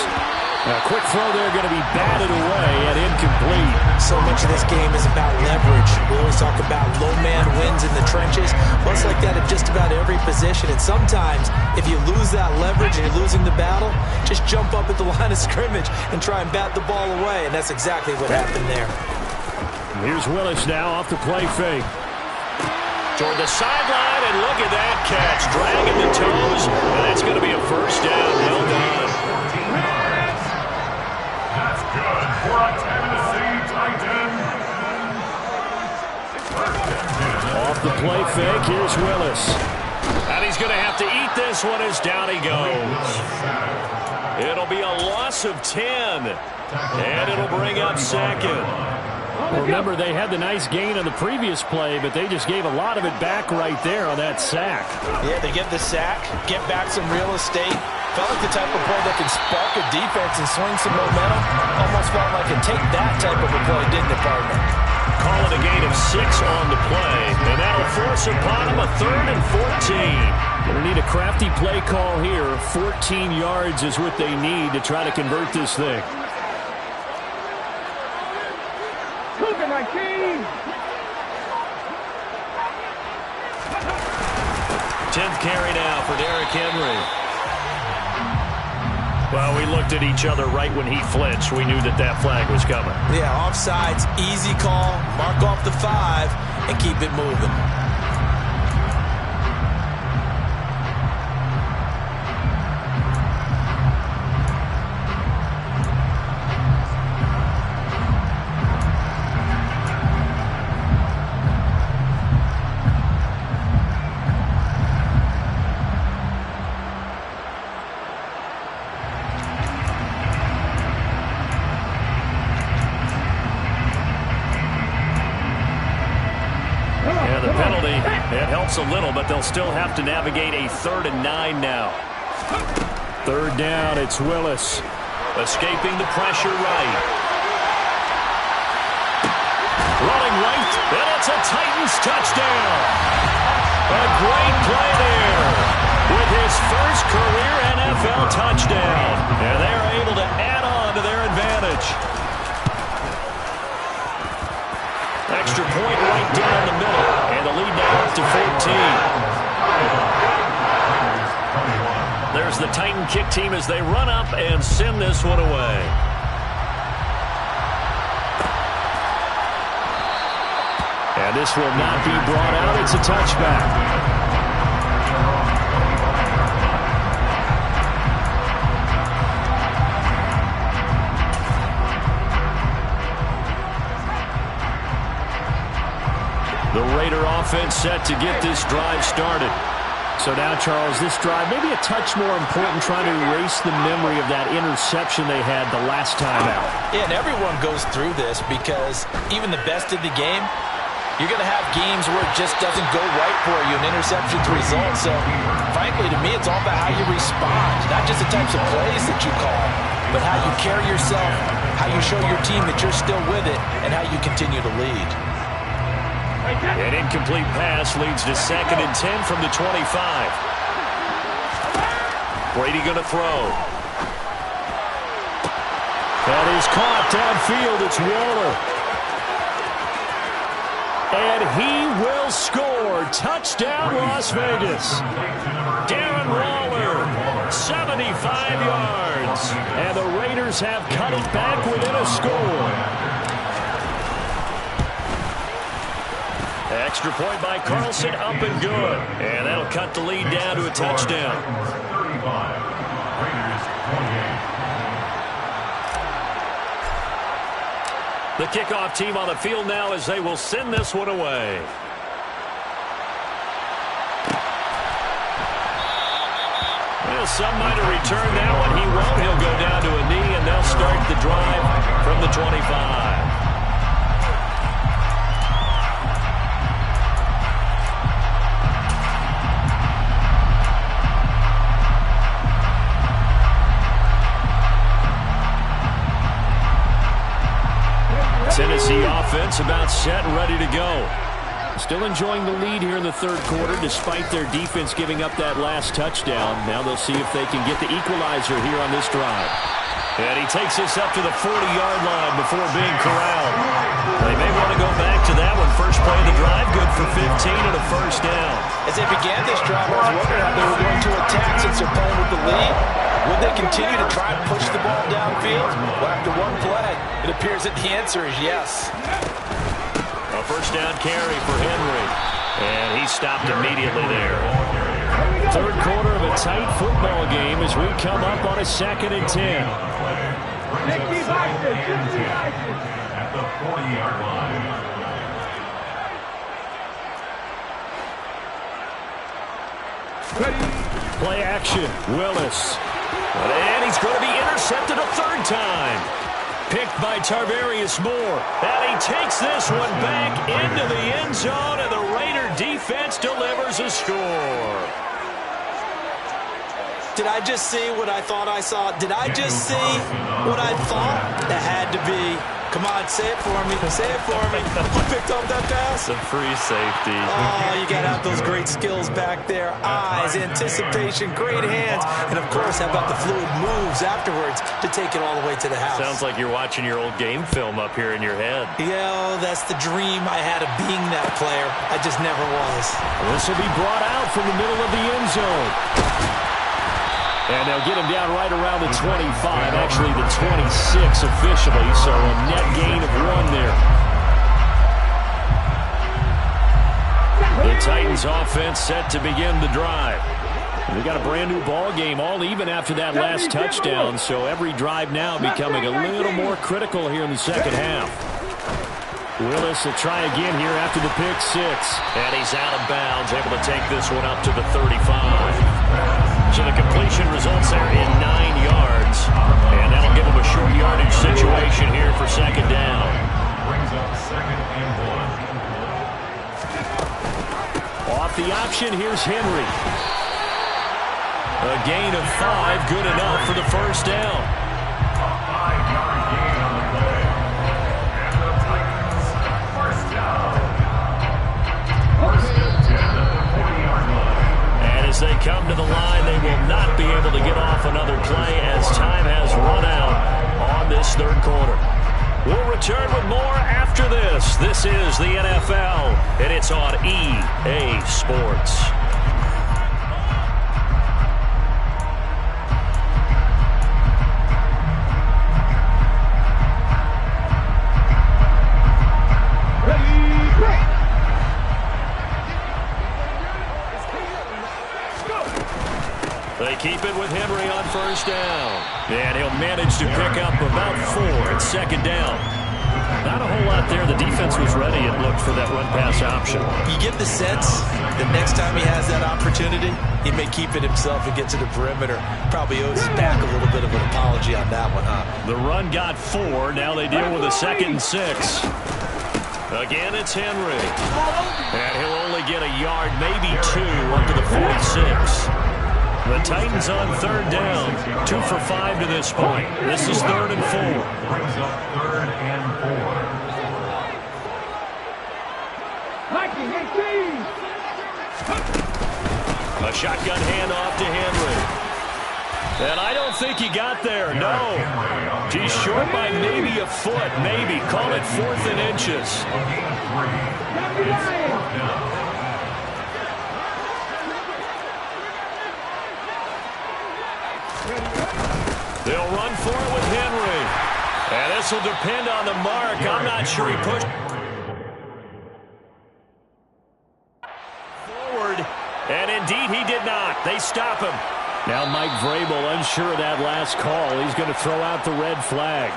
A quick throw there going to be batted away and incomplete. So much of this game is about leverage. We always talk about low man wins in the trenches. Well, it's like that at just about every position. And sometimes, if you lose that leverage and you're losing the battle, just jump up at the line of scrimmage and try and bat the ball away. And that's exactly what happened there. Here's Willis now off the play fake. Toward the sideline, and look at that catch. Dragging the toes, and it's going to be a first down. Well done. That's good for a Tennessee Titan. Off the play fake, here's Willis. And he's going to have to eat this one as down he goes. It'll be a loss of 10, and it'll bring up second. Remember, they had the nice gain on the previous play, but they just gave a lot of it back right there on that sack. Yeah, they get the sack, get back some real estate. Felt like the type of play that can spark a defense and swing some momentum. Almost felt like a take that type of a play, didn't it, partner? Call it a gain of 6 on the play, and that'll force upon him a 3rd and 14. Going to need a crafty play call here. 14 yards is what they need to try to convert this thing. 10th carry now for Derrick Henry. Well, we looked at each other right when he flinched. We knew that that flag was coming. Yeah, offsides, easy call. Mark off the 5 and keep it moving. A little, but they'll still have to navigate a 3rd and 9 now. 3rd down, it's Willis. Escaping the pressure right. Running right, and it's a Titans touchdown. A great play there with his first career NFL touchdown. And they're able to add on to their advantage. Extra point right down the middle. And the lead now up to 14. There's the Titan kick team as they run up and send this one away. And this will not be brought out. It's a touchback. The Raider offense set to get this drive started. So now, Charles, this drive maybe a touch more important, trying to erase the memory of that interception they had the last time out. Yeah, and everyone goes through this because even the best in the game, you're going to have games where it just doesn't go right for you, and interceptions result. So, frankly, to me, it's all about how you respond, not just the types of plays that you call, but how you carry yourself, how you show your team that you're still with it, and how you continue to lead. An incomplete pass leads to 2nd and 10 from the 25. Brady going to throw. That is caught downfield. It's Waller. And he will score. Touchdown, Las Vegas. Darren Waller, 75 yards. And the Raiders have cut it back within a score. Extra point by Carlson, up and good. And that'll cut the lead down to a touchdown. 35. Raiders 28. The kickoff team on the field now as they will send this one away. Well, some might have returned that one. He won't. He'll go down to a knee, and they'll start the drive from the 25. Tennessee offense about set and ready to go. Still enjoying the lead here in the 3rd quarter despite their defense giving up that last touchdown. Now they'll see if they can get the equalizer here on this drive. And he takes this up to the 40-yard line before being corralled. They may want to go back to that one. First play of the drive, good for 15 and a first down. As they began this drive, I was wondering how they were going to attack since they're playing with the lead. Would they continue to try and push the ball downfield? Well, after one play, it appears that the answer is yes. A first down carry for Henry. And he stopped immediately there. Third quarter of a tight football game as we come up on a 2nd and 10. At the 40-yard line. Play action. Willis. And he's going to be intercepted a third time. Picked by Tarvarius Moore. And he takes this one back into the end zone, and the Raider defense delivers a score. Did I just see what I thought I saw? Did I just see what I thought? That had to be. Come on, say it for me. Say it for me. Who picked up that pass? The free safety. Oh, you got to have those great skills back there. Eyes, anticipation, great hands. And, of course, how about the fluid moves afterwards to take it all the way to the house? Sounds like you're watching your old game film up here in your head. Yeah, that's the dream I had of being that player. I just never was. This will be brought out from the middle of the end zone. And they'll get him down right around the 25, actually the 26 officially, so a net gain of 1 there. The Titans offense set to begin the drive. We got a brand new ball game, all even after that last touchdown, so every drive now becoming a little more critical here in the second half. Willis will try again here after the pick 6. And he's out of bounds, able to take this one up to the 35. So the completion results there in 9 yards. And that'll give him a short yardage situation here for second down. Brings up 2nd and 1. Off the option, here's Henry. A gain of 5, good enough for the first down. A 5-yard gain on the play. And the Titans, first down. First and 10 at the 40-yard line. And as they come to the line, they will not be able to get off another play as time has run out on this third quarter. We'll return with more after this. This is the NFL, and it's on EA Sports. They keep it with Henry on first down. And he'll manage to pick up about 4 at second down. Not a whole lot there. The defense was ready and looked for that run-pass option. You get the sense that next time he has that opportunity, he may keep it himself and get to the perimeter. Probably owes his back a little bit of an apology on that one, huh? The run got 4. Now they deal with a 2nd and 6. Again, it's Henry. And he'll only get a yard, maybe 2, up to the 46. The Titans on third down. 2 for 5 to this point. This is 3rd and 4. Brings up 3rd and 4. A shotgun handoff to Henry. And I don't think he got there, no. He's short by maybe a foot, maybe. Call it 4th and inches. It's 4th down. They'll run for it with Henry. And this will depend on the mark. I'm not sure he pushed forward. And indeed, he did not. They stop him. Now Mike Vrabel unsure of that last call. He's going to throw out the red flag.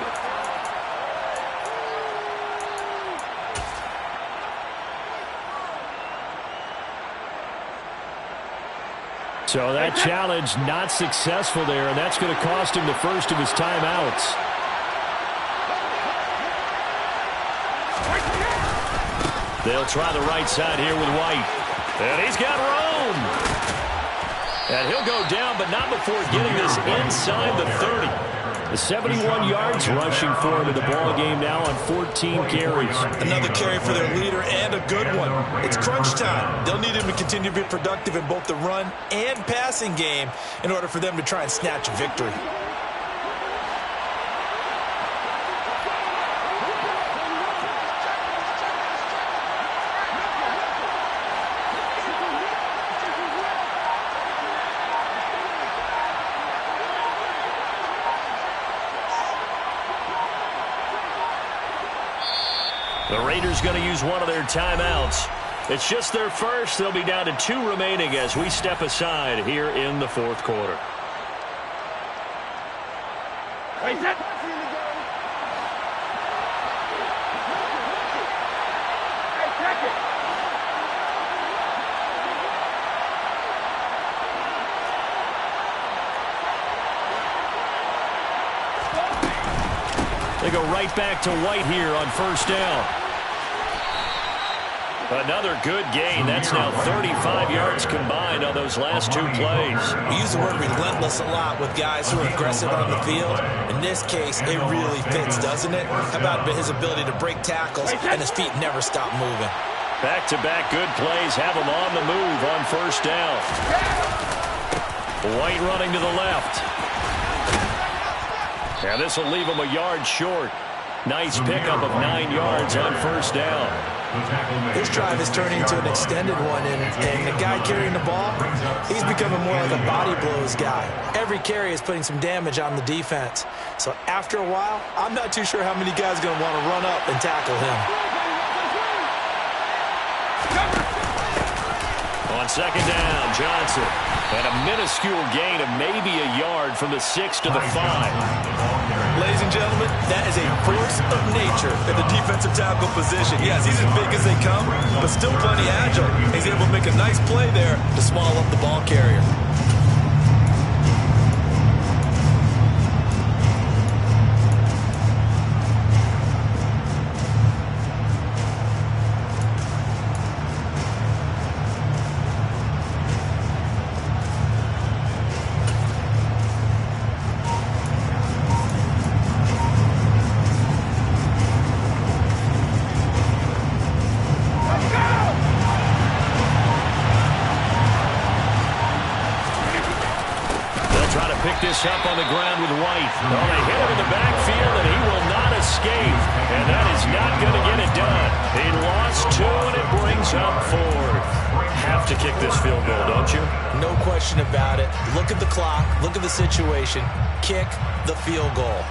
So that challenge not successful there, and that's going to cost him the first of his timeouts. They'll try the right side here with White. And he's got room. And he'll go down, but not before getting this inside the 30. The 71 yards rushing for him in the ball game now on 14 carries. Another carry for their leader and a good one. It's crunch time. They'll need him to continue to be productive in both the run and passing game in order for them to try and snatch a victory. Raiders going to use one of their timeouts. It's just their first. They'll be down to 2 remaining as we step aside here in the fourth quarter. They go right back to White here on first down. Another good gain. That's now 35 yards combined on those last 2 plays. We use the word relentless a lot with guys who are aggressive on the field. In this case, it really fits, doesn't it? How about his ability to break tackles and his feet never stop moving? Back-to-back good plays have him on the move on first down. White running to the left. And this will leave him a yard short. Nice pickup of 9 yards on first down. This drive is turning into an extended one, and the guy carrying the ball, he's becoming more like a body blows guy. Every carry is putting some damage on the defense. So after a while, I'm not too sure how many guys are going to want to run up and tackle him. On second down, Johnson. And a minuscule gain of maybe a yard from the 6 to the 5. Ladies and gentlemen, that is a force of nature in the defensive tackle position. Yes, he's as big as they come, but still plenty agile. He's able to make a nice play there to swallow up the ball carrier. Up on the ground with White. Well, they hit him in the backfield, and he will not escape. And that is not going to get it done. He lost 2, and it brings up 4. Have to kick this field goal, don't you? No question about it. Look at the clock. Look at the situation. Kick the field goal.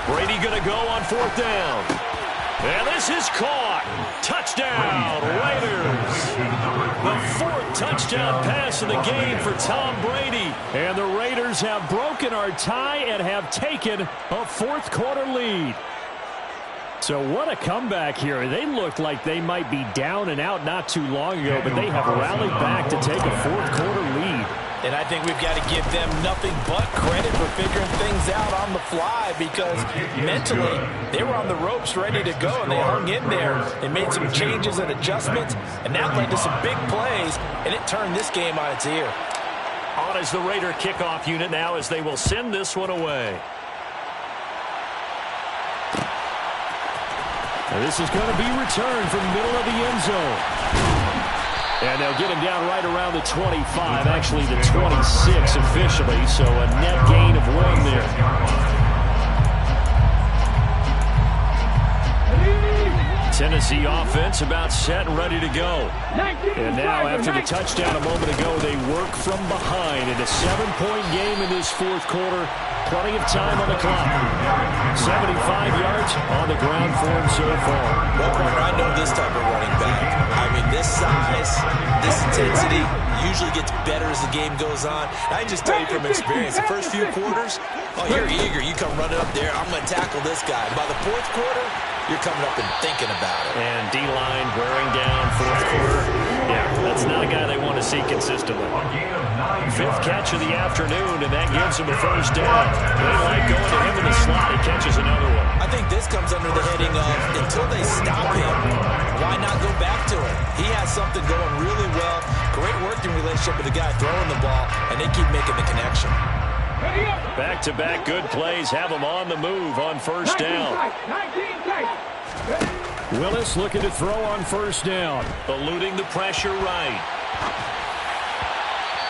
Brady going to go on fourth down. And this is caught. Touchdown, Raiders. The 4th touchdown pass of the game for Tom Brady. And the Raiders have broken our tie and have taken a fourth quarter lead. So what a comeback here. They looked like they might be down and out not too long ago, but they have rallied back to take a fourth quarter lead. And I think we've got to give them nothing but credit for figuring things out on the fly, because mentally they were on the ropes ready to go, and they hung in there and made some changes and adjustments, and that led to some big plays, and it turned this game on its ear. On is the Raider kickoff unit now as they will send this one away. And this is going to be returned from the middle of the end zone. And they'll get him down right around the 25, actually the 26 officially, so a net gain of 1 there. Tennessee offense about set and ready to go. And now after the touchdown a moment ago, they work from behind in a 7-point game in this fourth quarter. Plenty of time on the clock. 75 yards on the ground for him so far. Well, partner, I know this type of running back. I mean, this size, this intensity usually gets better as the game goes on. I can just tell you from experience, the first few quarters, oh, you're eager. You come running up there, I'm going to tackle this guy. By the fourth quarter, you're coming up and thinking about it. And D-line wearing down fourth quarter. Yeah, that's not a guy they want to see consistently. 5th catch of the afternoon, and that gives him a first down. They like going to him in the slot. He catches another one. I think this comes under the heading of, until they stop him, why not go back to it? He has something going really well. Great working relationship with the guy throwing the ball, and they keep making the connection. Back-to-back good plays have him on the move on first down. Willis looking to throw on first down. Eluding the pressure right.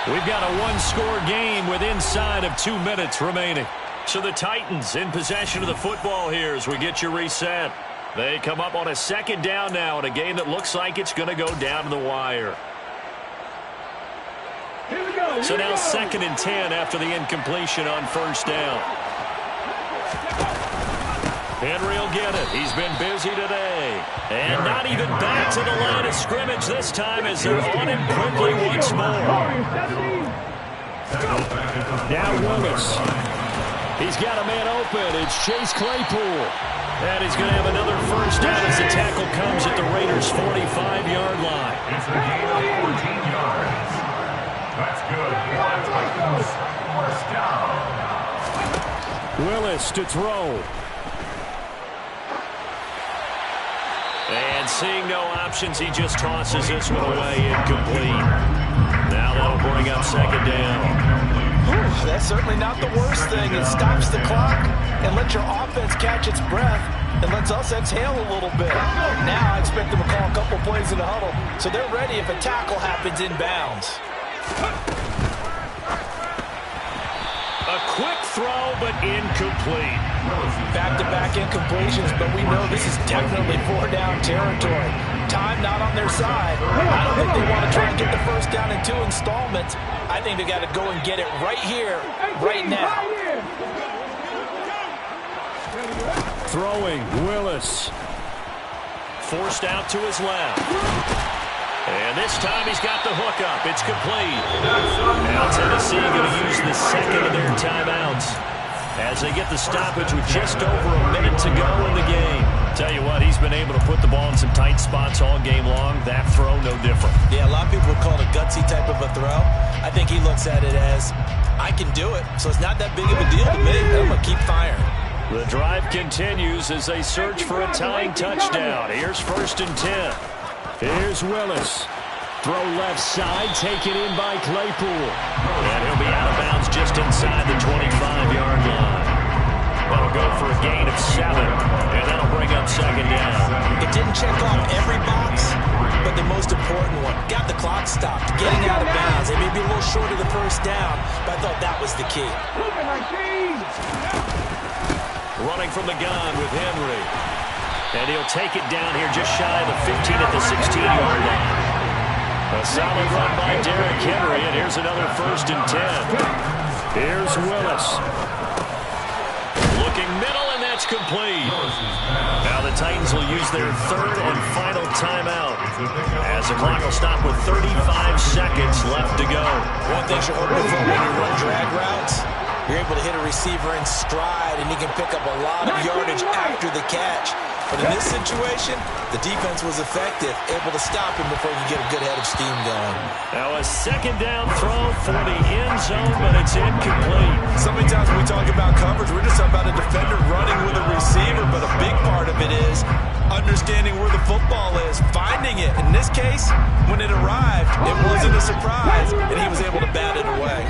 We've got a one-score game with inside of 2 minutes remaining. So the Titans in possession of the football here as we get you reset. They come up on a second down now in a game that looks like it's going to go down to the wire. So now 2nd and 10 after the incompletion on first down. Henry will get it. He's been busy today. And not even back to the line of scrimmage this time as they're on him quickly once more. Now Willis. He's got a man open. It's Chase Claypool. And he's going to have another first down as the tackle comes at the Raiders' 45-yard line. It's a gain of 14 yards. That's good. First down. Willis to throw. And seeing no options, he just tosses this one away incomplete. Now that'll bring up second down. That's certainly not the worst thing. It stops the clock and lets your offense catch its breath and lets us exhale a little bit. Now I expect them to call a couple plays in the huddle so they're ready if a tackle happens inbounds. A quick throw, but incomplete. Back-to-back incompletions, but we know this is definitely 4-down territory. Time not on their side. I don't think they want to try and get the first down in 2 installments. I think they got to go and get it right here, right now. Throwing, Willis. Forced out to his left. And this time he's got the hook up. It's complete. Now Tennessee going to use the second of their timeouts as they get the stoppage with just over a minute to go in the game. Tell you what, he's been able to put the ball in some tight spots all game long. That throw, no different. Yeah, a lot of people would call it a gutsy type of a throw. I think he looks at it as, I can do it, so it's not that big of a deal to me. I'm going to keep firing. The drive continues as they search for a tying touchdown. Here's 1st and 10. Here's Willis. Throw left side, taken in by Claypool. And he'll be out of bounds just inside the 25-yard line. That'll go for a gain of 7, and that'll bring up second down. It didn't check off every box, but the most important one. Got the clock stopped, getting out of bounds. It may be a little short of the first down, but I thought that was the key. Running from the gun with Henry. And he'll take it down here just shy of the 15 at the 16-yard line. A solid run by Derrick Henry, and here's another 1st and 10. Here's Willis. Looking middle, and that's complete. Now the Titans will use their 3rd and final timeout as the clock will stop with 35 seconds left to go. One thing you're hoping for when you run drag routes, you're able to hit a receiver in stride, and he can pick up a lot of yardage after the catch. But in this situation, the defense was effective, able to stop him before you get a good head of steam going. Now a second down throw for the end zone, but it's incomplete. So many times when we talk about coverage, we're just talking about a defender running with a receiver, but a big part of it is understanding where the football is, finding it. In this case, when it arrived, it wasn't a surprise, and he was able to bat it away.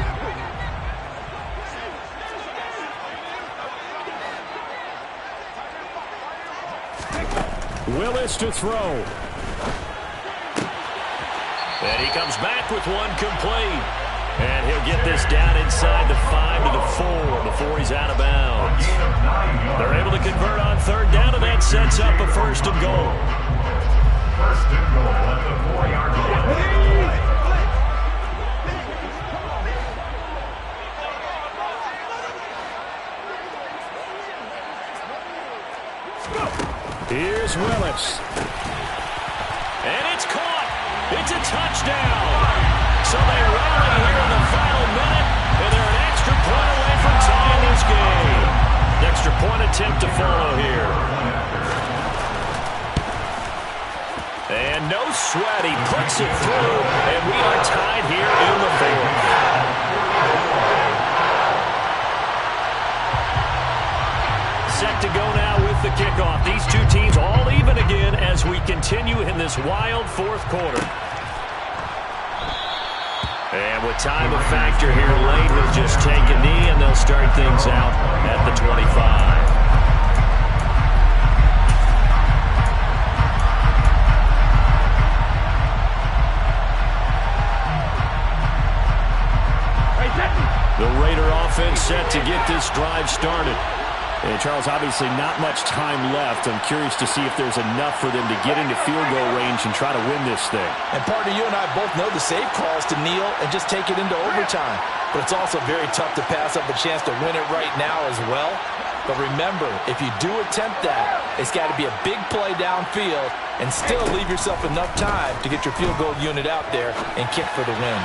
Willis to throw. And he comes back with one complete. And he'll get this down inside the 5 to the 4 before he's out of bounds. They're able to convert on 3rd down, and that sets up a 1st and goal. 1st and goal at the 4-yard line. Here's Willis. And it's caught. It's a touchdown. So they rally here in the final minute, and they're an extra point away from tying this game. An extra point attempt to follow here. And no sweat. He puts it through, and we are tied here in the 4th. Set to go now with the kickoff. These two teams all even again as we continue in this wild 4th quarter. And with time a factor here, Lane will just take a knee, and they'll start things out at the 25. The Raider offense set to get this drive started. And Charles, obviously not much time left. I'm curious to see if there's enough for them to get into field goal range and try to win this thing. And partner, you and I both know the safe calls to kneel and just take it into overtime. But it's also very tough to pass up a chance to win it right now as well. But remember, if you do attempt that, it's got to be a big play downfield and still leave yourself enough time to get your field goal unit out there and kick for the win.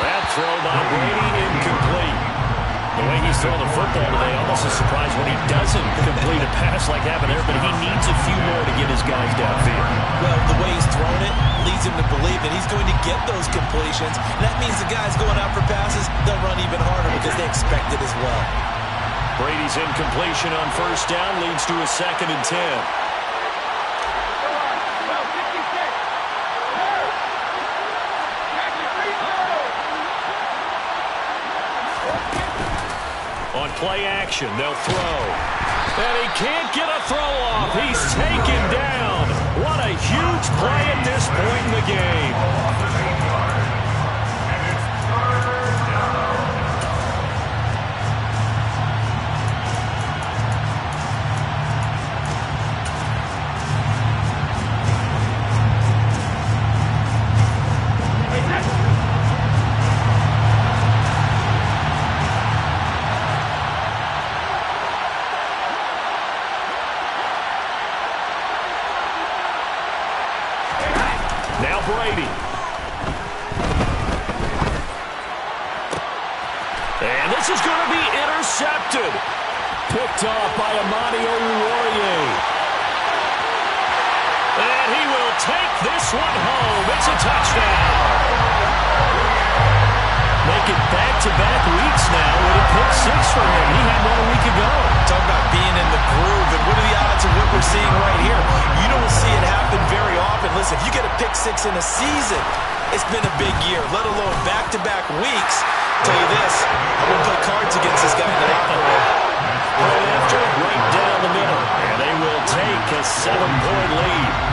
That throw by Brady incomplete. The way he's throwing the football today, almost a surprise when he doesn't complete a pass like happened there, but he needs a few more to get his guys downfield. Well, the way he's thrown it leads him to believe that he's going to get those completions. And that means the guys going out for passes, they'll run even harder because they expect it as well. Brady's incompletion on first down leads to a 2nd and 10. On play action, they'll throw. And he can't get a throw off. He's taken down. What a huge play at this point in the game. Brady. And this is going to be intercepted. Picked off by Amani Oruwariye. And he will take this one home. It's a touchdown. Making back-to-back weeks now with a pick 6 for him. He had one a week ago. Talk about being in the groove, and what are the odds of what we're seeing right here? You don't see it happen very often. Listen, if you get a pick 6 in a season, it's been a big year, let alone back-to-back weeks. I'll tell you this, I wouldn't play cards against this guy in the locker room. Right after, right down the middle. And they will take a 7-point lead.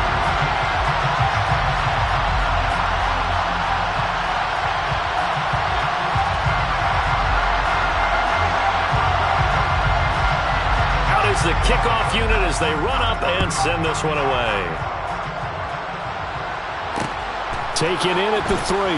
The kickoff unit as they run up and send this one away. Taken in at the 3. Well,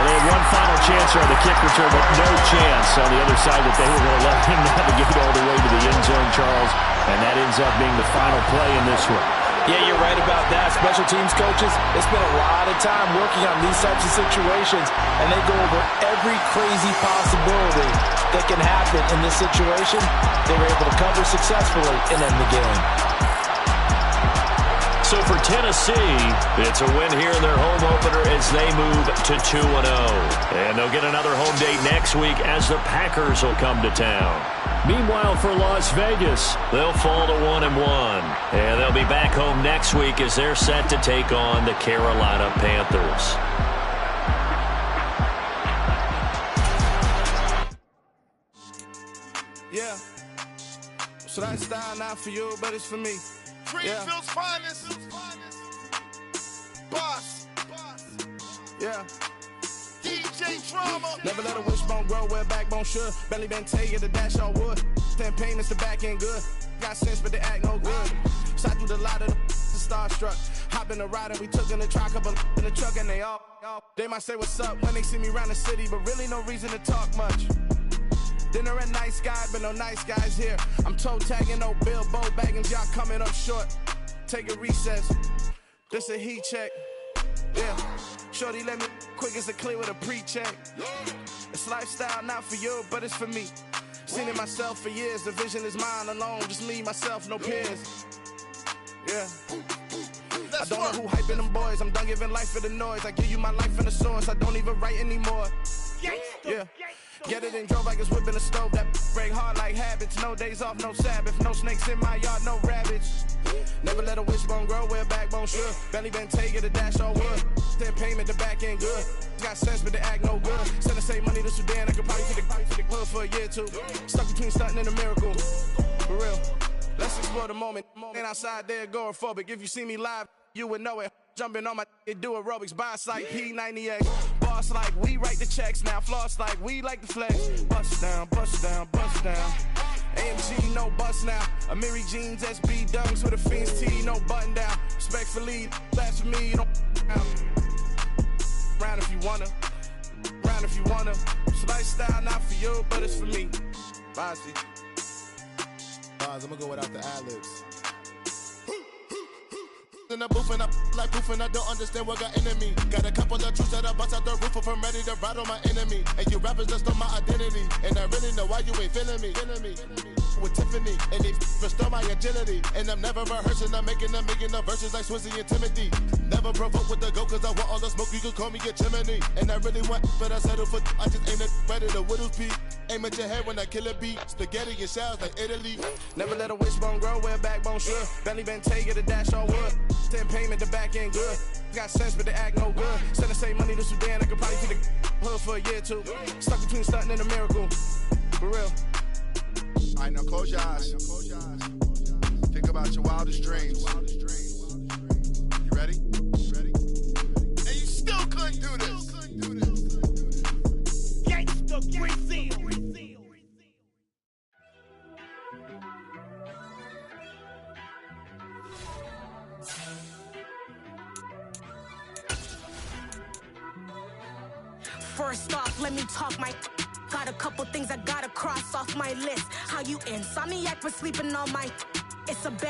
they had one final chance on the kick return, but no chance on the other side that they were going to let him navigate all the way to the end zone, Charles. And that ends up being the final play in this one. Yeah, you're right about that. Special teams coaches, they spend a lot of time working on these types of situations, and they go over every crazy possibility that can happen in this situation. They were able to cover successfully and end the game. So for Tennessee, it's a win here in their home opener as they move to 2-0. And they'll get another home date next week as the Packers will come to town. Meanwhile, for Las Vegas, they'll fall to 1-1. And they'll be back home next week as they're set to take on the Carolina Panthers. Yeah. So that style not for you, but it's for me. Greenfield's finest. Boss. Yeah. DJ Drama. Never let a wishbone grow where backbone should. Belly been taken, the dash on wood. Ten pain is the back end good. Got sense, but they act no good. Shot through the lot of the starstruck. Hop in the ride and we took in the truck, couple in the truck, and they all. They might say what's up when they see me around the city, but really no reason to talk much. Dinner at nice guy, but no nice guys here. I'm toe tagging, no Bilbo Baggins, y'all coming up short. Take a recess. This a heat check. Yeah. Shorty let me quick as a clear with a pre-check. It's lifestyle not for you, but it's for me. Seen it myself for years. The vision is mine alone. Just me, myself, no peers. Yeah. I don't know who hyping them boys. I'm done giving life for the noise. I give you my life in the source. I don't even write anymore. Yeah. Get it and drove like it's whipping a stove. That break hard like habits. No days off, no Sabbath. No snakes in my yard, no rabbits. Never let a wishbone grow where backbone should. Belly been taking the dash all wood. Then payment, the back end good. Got sense, but they act no good. Send the same money to Sudan. I could probably take the hood for a year or two. Stuck between stunting and a miracle. For real. Let's explore the moment. Ain't outside there agoraphobic. If you see me live, you would know it. jumping on my do aerobics, boss like P90X. Boss like we write the checks, now floss like we like the flex. Bust down, bust down, bust down. AMG, no bust now. Amiri jeans, SB dunks with a Fiends tee, no button down. Respectfully, that's for me, you don't round if you wanna. Round if you wanna. It's lifestyle, not for you, but it's for me. Bossy. I'm gonna go without the ad-libs. In the booth and I like proof and I don't understand what got into me. Got a couple of truths that I bust out the roof if I'm ready to ride on my enemy. And you rappers just stole my identity. And I really know why you ain't feeling me. With Tiffany, and they restore my agility. And I'm never rehearsing, I'm making them verses like Swizzy and Timothy. Never provoke with the go, cause I want all the smoke, you can call me a chimney. And I really want, but I settle for, I just ain't ready to whittles peak. Aim at your head when I kill a beat. Spaghetti and shells like Italy. Never let a wishbone grow where a backbone should. Belly Bentay, get a dash on wood. 10 payment, the back end good. Got sense, but the act no good. Send the same money to Sudan, I could probably see the hood for a year or two. Stuck between stunting and a miracle. For real. All right, now close your eyes. Think about your wildest dreams. You ready? And you still couldn't do this. Gangsta Brazil. First off, let me talk my. Got a couple things I gotta cross off my list. How you insomniac for sleeping on my. It's a bad.